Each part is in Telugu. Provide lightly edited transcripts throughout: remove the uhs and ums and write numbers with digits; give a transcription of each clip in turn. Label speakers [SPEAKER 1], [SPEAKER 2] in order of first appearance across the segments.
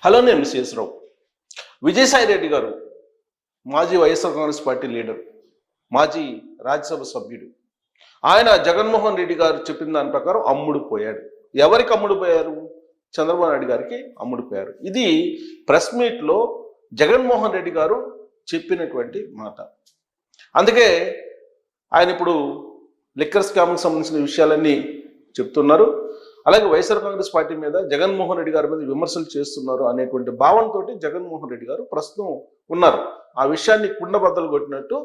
[SPEAKER 1] హలో, నేను మిస్ఎస్ రావు. విజయసాయి రెడ్డి గారు మాజీ వైఎస్ఆర్ కాంగ్రెస్ పార్టీ లీడర్, మాజీ రాజ్యసభ సభ్యుడు. ఆయన జగన్మోహన్ రెడ్డి గారు చెప్పిన దాని ప్రకారం అమ్ముడు పోయాడు. ఎవరికి అమ్ముడు పోయారు? చంద్రబాబు నాయుడు గారికి అమ్ముడు పోయారు. ఇది ప్రెస్ మీట్లో జగన్మోహన్ రెడ్డి గారు చెప్పినటువంటి మాట. అందుకే ఆయన ఇప్పుడు లిక్కర్ స్కామ్కి సంబంధించిన విషయాలన్నీ చెప్తున్నారు. అలాగే వైఎస్ఆర్ కాంగ్రెస్ పార్టీ మీద జగన్మోహన్ రెడ్డి గారి మీద విమర్శలు చేస్తున్నారు అనేటువంటి భావనతో జగన్మోహన్ రెడ్డి గారు ప్రస్తుతం ఉన్నారు. ఆ విషయాన్ని కుండబద్దలు కొట్టినట్టు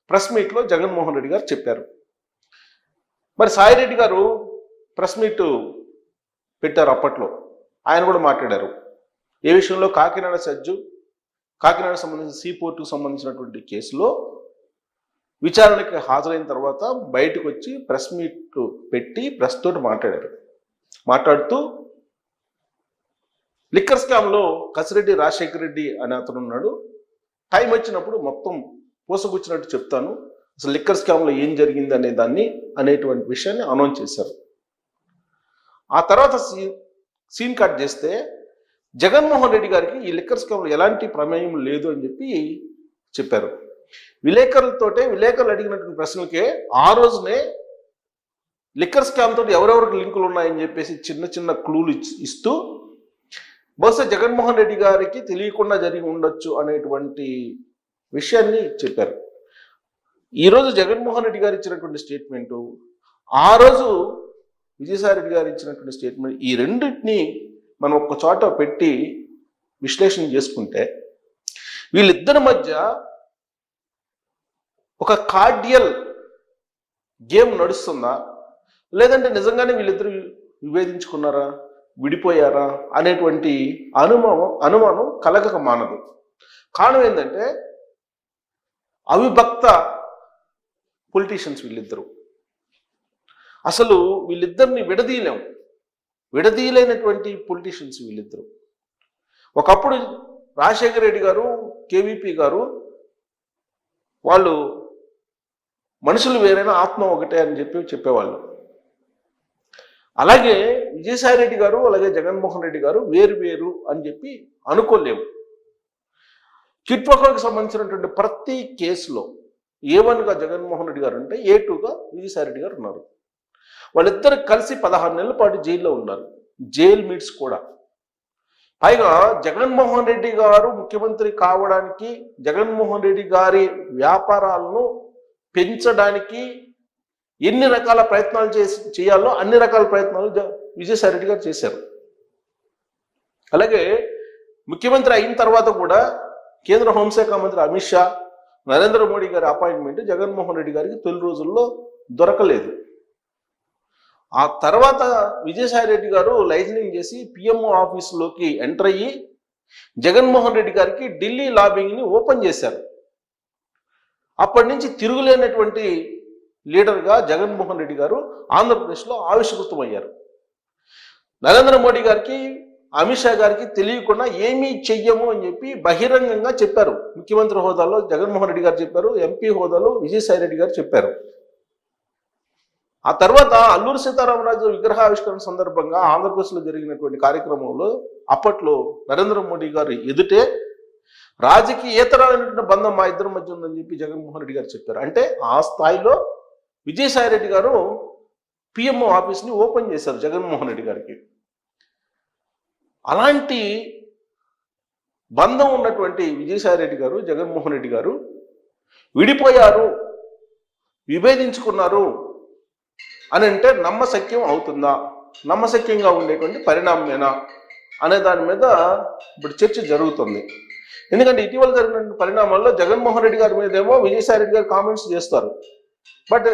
[SPEAKER 1] ప్రెస్ మీట్లో జగన్మోహన్ రెడ్డి గారు చెప్పారు. మరి సాయి రెడ్డి గారు ప్రెస్ మీట్ పెట్టారు. అప్పట్లో ఆయన కూడా మాట్లాడారు. ఏ విషయంలో? కాకినాడ సంబంధించిన సీపోర్టుకు సంబంధించినటువంటి కేసులో విచారణకి హాజరైన తర్వాత బయటకు వచ్చి ప్రెస్ మీట్ పెట్టి ప్రెస్ తోటి మాట్లాడుతూ లిక్కర్ స్కామ్లో కసిరెడ్డి రాజశేఖర రెడ్డి అనే అతను ఉన్నాడు. టైం వచ్చినప్పుడు మొత్తం పూసగుచ్చినట్టు చెప్తాను, అసలు లిక్కర్ స్కామ్లో ఏం జరిగింది అనేటువంటి విషయాన్ని అనౌన్స్ చేశారు. ఆ తర్వాత సీన్ కట్ చేస్తే జగన్మోహన్ రెడ్డి గారికి ఈ లిక్కర్ స్కామ్లో ఎలాంటి ప్రమేయం లేదు అని చెప్పారు. విలేకరులు అడిగినటువంటి ప్రశ్నలకే ఆ రోజునే లిక్కర్ స్కామ్ తోటి ఎవరెవరికి లింకులు ఉన్నాయని చెప్పేసి చిన్న చిన్న క్లూలు ఇస్తూ బహుశా జగన్మోహన్ రెడ్డి గారికి తెలియకుండా జరిగి ఉండొచ్చు అనేటువంటి విషయాన్ని చెప్పారు. ఈరోజు జగన్మోహన్ రెడ్డి గారు ఇచ్చినటువంటి స్టేట్మెంటు, ఆ రోజు విజయసాయి రెడ్డి గారు ఇచ్చినటువంటి స్టేట్మెంట్, ఈ రెండింటినీ మనం ఒక్క చోట పెట్టి విశ్లేషణ చేసుకుంటే వీళ్ళిద్దరి మధ్య ఒక కార్డియల్ గేమ్ నడుస్తుందా, లేదంటే నిజంగానే వీళ్ళిద్దరు విభేదించుకున్నారా, విడిపోయారా అనేటువంటి అనుమానం కలగక మానదు. కారణం ఏంటంటే అవిభక్త పొలిటీషియన్స్ వీళ్ళిద్దరు. అసలు వీళ్ళిద్దరిని విడదీయలేనటువంటి పొలిటీషియన్స్ వీళ్ళిద్దరు. ఒకప్పుడు రాజశేఖర రెడ్డి గారు, కేవీపీ గారు వాళ్ళు మనుషులు వేరైనా ఆత్మ ఒకటే అని చెప్పేవాళ్ళు. అలాగే విజయసాయి రెడ్డి గారు అలాగే జగన్మోహన్ రెడ్డి గారు వేరు అని చెప్పి అనుకోలేము. కిట్ ప్రొకోకి సంబంధించినటువంటి ప్రతి కేసులో A1గా జగన్మోహన్ రెడ్డి గారు ఉంటే A2గా విజయసాయి రెడ్డి గారు ఉన్నారు. వాళ్ళిద్దరు కలిసి 16 నెలల పాటు జైల్లో ఉన్నారు. జైల్ మీట్స్ కూడా. పైగా జగన్మోహన్ రెడ్డి గారు ముఖ్యమంత్రి కావడానికి, జగన్మోహన్ రెడ్డి గారి వ్యాపారాలను పెంచడానికి ఎన్ని రకాల ప్రయత్నాలు చేయాలో అన్ని రకాల ప్రయత్నాలు విజయసాయి రెడ్డి గారు చేశారు. అలాగే ముఖ్యమంత్రి అయిన తర్వాత కూడా కేంద్ర హోంశాఖ మంత్రి అమిత్ షా, నరేంద్ర మోడీ గారి అపాయింట్మెంట్ జగన్మోహన్ రెడ్డి గారికి తొలి రోజుల్లో దొరకలేదు. ఆ తర్వాత విజయసాయి రెడ్డి గారు లైజనింగ్ చేసి పిఎంఓ ఆఫీసులోకి ఎంటర్ అయ్యి జగన్మోహన్ రెడ్డి గారికి ఢిల్లీ లాబింగ్ని ఓపెన్ చేశారు. అప్పటి నుంచి తిరుగులేనటువంటి లీడర్గా జగన్మోహన్ రెడ్డి గారు ఆంధ్రప్రదేశ్లో ఆవిష్కృతమయ్యారు. నరేంద్ర మోడీ గారికి, అమిత్ షా గారికి తెలియకుండా ఏమీ చెయ్యము అని చెప్పి బహిరంగంగా చెప్పారు. ముఖ్యమంత్రి హోదాలో జగన్మోహన్ రెడ్డి గారు చెప్పారు, ఎంపీ హోదాలో విజయసాయి రెడ్డి గారు చెప్పారు. ఆ తర్వాత అల్లూరి సీతారామరాజు విగ్రహావిష్కరణ సందర్భంగా ఆంధ్రప్రదేశ్లో జరిగినటువంటి కార్యక్రమంలో అప్పట్లో నరేంద్ర మోడీ గారు ఎదుటే రాజకీయేతరమైనటువంటి బంధం మా ఇద్దరి మధ్య ఉందని చెప్పి జగన్మోహన్ రెడ్డి గారు చెప్పారు. అంటే ఆ స్థాయిలో విజయసాయి రెడ్డి గారు పిఎంఓ ఆఫీస్ని ఓపెన్ చేశారు జగన్మోహన్ రెడ్డి గారికి. అలాంటి బంధం ఉన్నటువంటి విజయసాయి రెడ్డి గారు, జగన్మోహన్ రెడ్డి గారు విడిపోయారు, విభేదించుకున్నారు అని అంటే నమ్మశక్యం అవుతుందా, నమ్మశక్యంగా ఉండేటువంటి పరిణామమేనా అనే దాని మీద ఇప్పుడు చర్చ జరుగుతుంది. ఎందుకంటే ఇటీవల జరిగిన పరిణామాల్లో జగన్మోహన్ రెడ్డి గారి మీదేమో విజయసాయి రెడ్డి గారు కామెంట్స్ చేస్తారు. బట్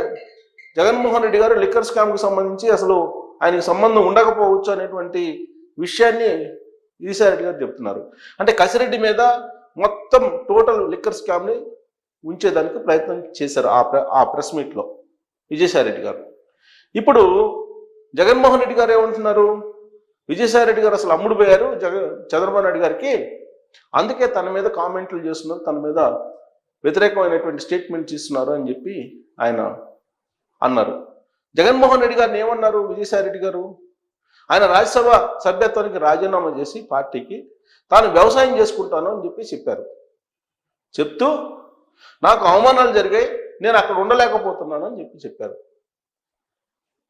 [SPEAKER 1] జగన్మోహన్ రెడ్డి గారు లిక్కర్ స్కామ్కి సంబంధించి అసలు ఆయనకి సంబంధం ఉండకపోవచ్చు అనేటువంటి విషయాన్ని విజయసాయి రెడ్డి గారు చెప్తున్నారు. అంటే కసిరెడ్డి మీద మొత్తం టోటల్ లిక్కర్ స్కామ్ని ఉంచేదానికి ప్రయత్నం చేశారు ఆ ప్రెస్ మీట్లో విజయసాయి రెడ్డి గారు. ఇప్పుడు జగన్మోహన్ రెడ్డి గారు ఏమంటున్నారు? విజయసాయి రెడ్డి గారు అసలు అమ్ముడు పోయారు చంద్రబాబు నాయుడు గారికి, అందుకే తన మీద కామెంట్లు చేస్తున్నారు, తన మీద వ్యతిరేకమైనటువంటి స్టేట్మెంట్స్ ఇస్తున్నారు అని చెప్పి ఆయన అన్నారు. జగన్మోహన్ రెడ్డి గారిని ఏమన్నారు విజయసాయి రెడ్డి గారు? ఆయన రాజ్యసభ సభ్యత్వానికి రాజీనామా చేసి పార్టీకి తాను వ్యవసాయం చేసుకుంటాను అని చెప్పారు. చెప్తూ నాకు అవమానాలు జరిగాయి, నేను అక్కడ ఉండలేకపోతున్నాను అని చెప్పారు.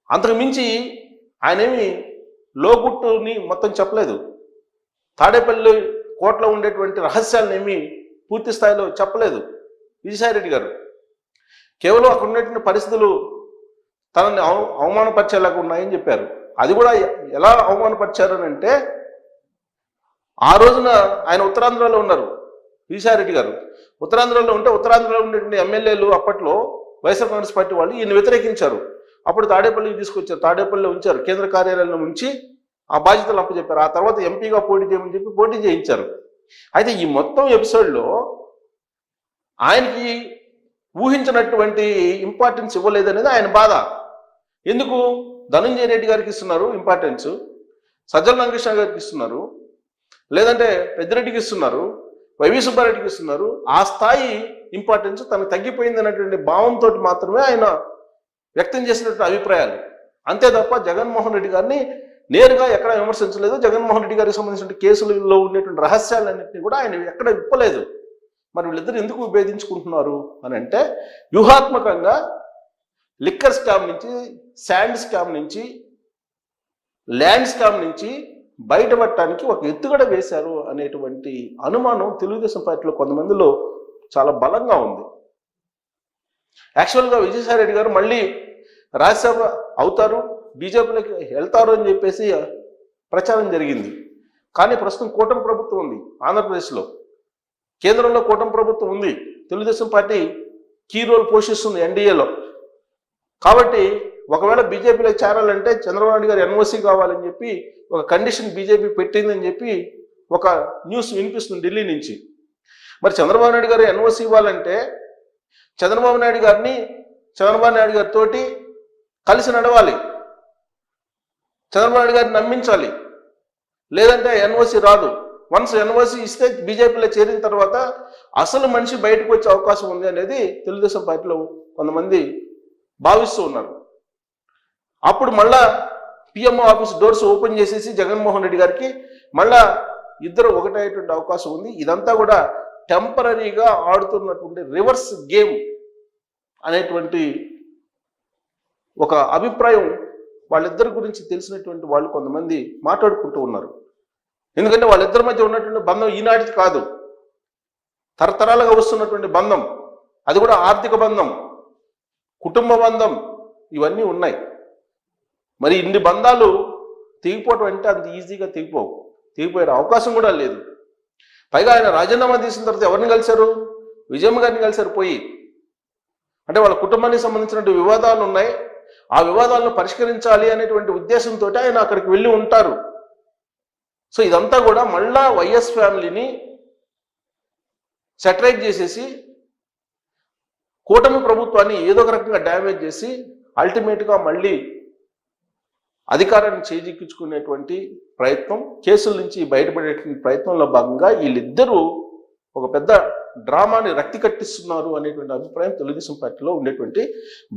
[SPEAKER 1] అంతకు మించి ఆయనేమి లోగుట్టుని మొత్తం చెప్పలేదు. తాడేపల్లి కోటలో ఉండేటువంటి రహస్యాలను ఏమీ పూర్తి స్థాయిలో చెప్పలేదు విజయసాయిరెడ్డి గారు. కేవలం అక్కడ ఉన్నటువంటి పరిస్థితులు తనని అవమానపరిచేలాగా ఉన్నాయని చెప్పారు. అది కూడా ఎలా అవమానపరిచారు అని అంటే, ఆ రోజున ఆయన ఉత్తరాంధ్రలో ఉన్నారు విజయసాయిరెడ్డి గారు. ఉత్తరాంధ్రలో ఉంటే ఉత్తరాంధ్రలో ఉండేటువంటి ఎమ్మెల్యేలు అప్పట్లో వైఎస్ఆర్ కాంగ్రెస్ పార్టీ వాళ్ళు ఈయన వ్యతిరేకించారు. అప్పుడు తాడేపల్లికి తీసుకొచ్చారు, తాడేపల్లిలో ఉంచారు, కేంద్ర కార్యాలయంలో ఉంచి ఆ బాధ్యతలు అప్పచెప్పారు. ఆ తర్వాత ఎంపీగా పోటీ చేయమని చెప్పి పోటీ చేయించారు. అయితే ఈ మొత్తం ఎపిసోడ్లో ఆయనకి ఊహించినటువంటి ఇంపార్టెన్స్ ఇవ్వలేదనేది ఆయన బాధ. ఎందుకు? ధనంజయ రెడ్డి గారికి ఇస్తున్నారు ఇంపార్టెన్స్, సజ్జల రామకృష్ణ గారికి ఇస్తున్నారు, లేదంటే పెద్దిరెడ్డికి ఇస్తున్నారు, వైవి సుబ్బారెడ్డికి ఇస్తున్నారు. ఆ స్థాయి ఇంపార్టెన్స్ తనకు తగ్గిపోయింది అనేటువంటి భావంతో మాత్రమే ఆయన వ్యక్తం చేసినటువంటి అభిప్రాయాలు. అంతే తప్ప జగన్మోహన్ రెడ్డి గారిని నేరుగా ఎక్కడ విమర్శించలేదు. జగన్మోహన్ రెడ్డి గారికి సంబంధించిన కేసులలో ఉండేటువంటి రహస్యాలన్నింటినీ కూడా ఆయన ఎక్కడ విప్పలేదు. మరి వీళ్ళిద్దరు ఎందుకు విభేదించుకుంటున్నారు అని అంటే, వ్యూహాత్మకంగా లిక్కర్ స్కామ్ నుంచి, శాండ్ స్కామ్ నుంచి, ల్యాండ్ స్కామ్ నుంచి బయటపడటానికి ఒక ఎత్తుగడ వేశారు అనేటువంటి అనుమానం తెలుగుదేశం పార్టీలో కొంతమందిలో చాలా బలంగా ఉంది. యాక్చువల్గా విజయసాయిరెడ్డి గారు మళ్ళీ రాజ్యసభ అవుతారు, బీజేపీలోకి వెళ్తారు అని చెప్పేసి ప్రచారం జరిగింది. కానీ ప్రస్తుతం కూటమి ప్రభుత్వం ఉంది ఆంధ్రప్రదేశ్లో, కేంద్రంలో కూటమి ప్రభుత్వం ఉంది, తెలుగుదేశం పార్టీ కీ రోల్ పోషిస్తుంది ఎన్డీఏలో. కాబట్టి ఒకవేళ బీజేపీలో చేరాలంటే చంద్రబాబు నాయుడు గారు ఎన్ఓసీ కావాలని చెప్పి ఒక కండిషన్ బీజేపీ పెట్టిందని చెప్పి ఒక న్యూస్ వినిపిస్తుంది ఢిల్లీ నుంచి. మరి చంద్రబాబు నాయుడు గారు ఎన్ఓసీ ఇవ్వాలంటే చంద్రబాబు నాయుడు గారితో కలిసి నడవాలి, చంద్రబాబు నాయుడు గారిని నమ్మించాలి, లేదంటే ఎన్ఓసీ రాదు. వన్స్ ఎన్ఓసీ ఇస్తే బీజేపీలో చేరిన తర్వాత అసలు మనిషి బయటకు వచ్చే అవకాశం ఉంది అనేది తెలుగుదేశం పార్టీలో కొంతమంది భావిస్తూ ఉన్నారు. అప్పుడు మళ్ళా పిఎంఓ ఆఫీస్ డోర్స్ ఓపెన్ చేసేసి జగన్మోహన్ రెడ్డి గారికి మళ్ళా ఇద్దరు ఒకటేటువంటి అవకాశం ఉంది. ఇదంతా కూడా టెంపరీగా ఆడుతున్నటువంటి రివర్స్ గేమ్ అనేటువంటి ఒక అభిప్రాయం వాళ్ళిద్దరి గురించి తెలిసినటువంటి వాళ్ళు కొంతమంది మాట్లాడుకుంటూ ఉన్నారు. ఎందుకంటే వాళ్ళిద్దరి మధ్య ఉన్నటువంటి బంధం ఈనాటికి కాదు, తరతరాలుగా వస్తున్నటువంటి బంధం, అది కూడా ఆర్థిక బంధం, కుటుంబ బంధం, ఇవన్నీ ఉన్నాయి. మరి ఇన్ని బంధాలు తెగిపోవటం అంటే అంత ఈజీగా తెగిపోయే అవకాశం కూడా లేదు. పైగా ఆయన రాజీనామా తీసిన తర్వాత ఎవరిని కలిశారు? విజయమ్మ గారిని కలిశారు పోయి. అంటే వాళ్ళ కుటుంబానికి సంబంధించినటువంటి వివాదాలు ఉన్నాయి, ఆ వివాదాలను పరిష్కరించాలి అనేటువంటి ఉద్దేశంతో ఆయన అక్కడికి వెళ్ళి ఉంటారు. సో ఇదంతా కూడా మళ్ళా వైఎస్ ఫ్యామిలీని సెటరైట్ చేసేసి కూటమి ప్రభుత్వాన్ని ఏదో ఒక రకంగా డ్యామేజ్ చేసి అల్టిమేట్గా మళ్ళీ అధికారాన్ని చేజిక్కించుకునేటువంటి ప్రయత్నం, కేసుల నుంచి బయటపడేటువంటి ప్రయత్నంలో భాగంగా వీళ్ళిద్దరూ ఒక పెద్ద డ్రామాని రక్తి కట్టిస్తున్నారు అనేటువంటి అభిప్రాయం తెలుగుదేశం పార్టీలో ఉండేటువంటి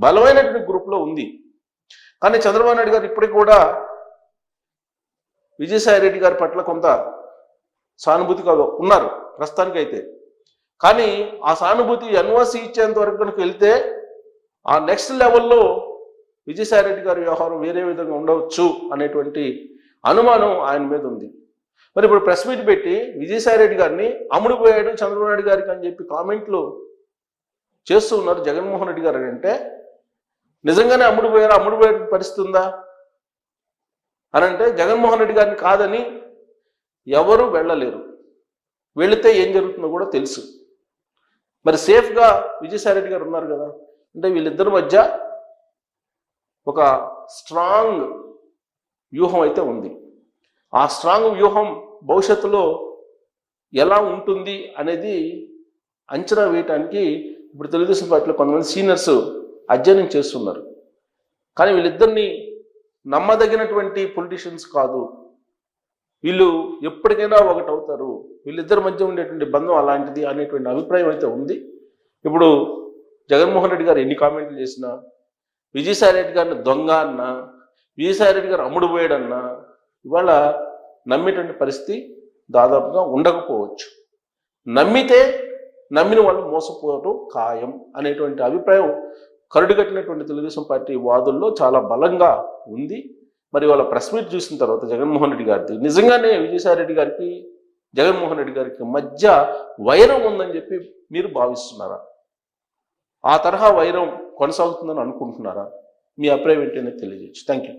[SPEAKER 1] బలమైనటువంటి గ్రూప్లో ఉంది. కానీ చంద్రబాబు నాయుడు గారు ఇప్పటికి కూడా విజయసాయిరెడ్డి గారి పట్ల కొంత సానుభూతిగా ఉన్నారు ప్రస్తుతానికైతే. కానీ ఆ సానుభూతి ఎన్ఓసీ ఇచ్చేంత వరకు కనుక వెళ్తే ఆ నెక్స్ట్ లెవెల్లో విజయసాయిరెడ్డి గారి వ్యవహారం వేరే విధంగా ఉండవచ్చు అనేటువంటి అనుమానం ఆయన మీద ఉంది. మరి ఇప్పుడు ప్రెస్ మీట్ పెట్టి విజయసాయిరెడ్డి గారిని అమ్ముడు పోయాడు చంద్రబాబు నాయుడు గారికి అని చెప్పి కామెంట్లు చేస్తూ ఉన్నారు జగన్మోహన్ రెడ్డి గారు. అంటే నిజంగానే అమ్ముడు పోయే పరిస్థితి ఉందా అని అంటే జగన్మోహన్ రెడ్డి గారిని కాదని ఎవరు వెళ్ళలేరు, వెళితే ఏం జరుగుతుందో కూడా తెలుసు. మరి సేఫ్గా విజయసాయిరెడ్డి గారు ఉన్నారు కదా. అంటే వీళ్ళిద్దరి మధ్య ఒక స్ట్రాంగ్ వ్యూహం అయితే ఉంది. ఆ స్ట్రాంగ్ వ్యూహం భవిష్యత్తులో ఎలా ఉంటుంది అనేది అంచనా వేయటానికి ఇప్పుడు తెలుగుదేశం పార్టీలో కొంతమంది సీనియర్స్ అధ్యయనం చేస్తున్నారు. కానీ వీళ్ళిద్దరిని నమ్మదగినటువంటి పొలిటీషియన్స్ కాదు, వీళ్ళు ఎప్పటికైనా ఒకటి అవుతారు, వీళ్ళిద్దరి మధ్య ఉండేటువంటి బంధం అలాంటిది అనేటువంటి అభిప్రాయం అయితే ఉంది. ఇప్పుడు జగన్మోహన్ రెడ్డి గారు ఎన్ని కామెంట్లు చేసినా, విజయసాయిరెడ్డి గారిని దొంగ అన్నా, విజయసాయిరెడ్డి గారు అమ్ముడు పోయాడన్నా ఇవాళ నమ్మేటువంటి పరిస్థితి దాదాపుగా ఉండకపోవచ్చు. నమ్మితే నమ్మిన వాళ్ళు మోసపోవడం ఖాయం అనేటువంటి అభిప్రాయం కరుడుగట్టినటువంటి తెలుగుదేశం పార్టీ వాదుల్లో చాలా బలంగా ఉంది. మరి వాళ్ళ ప్రెస్ మీట్ చూసిన తర్వాత జగన్మోహన్ రెడ్డి గారిది నిజంగానే విజయసాయి రెడ్డి గారికి జగన్మోహన్ రెడ్డి గారికి మధ్య వైరం ఉందని చెప్పి మీరు భావిస్తున్నారా? ఆ తరహా వైరం కొనసాగుతుందని అనుకుంటున్నారా? మీ అభిప్రాయం ఏంటనేది తెలియజేయచ్చు. Thank you.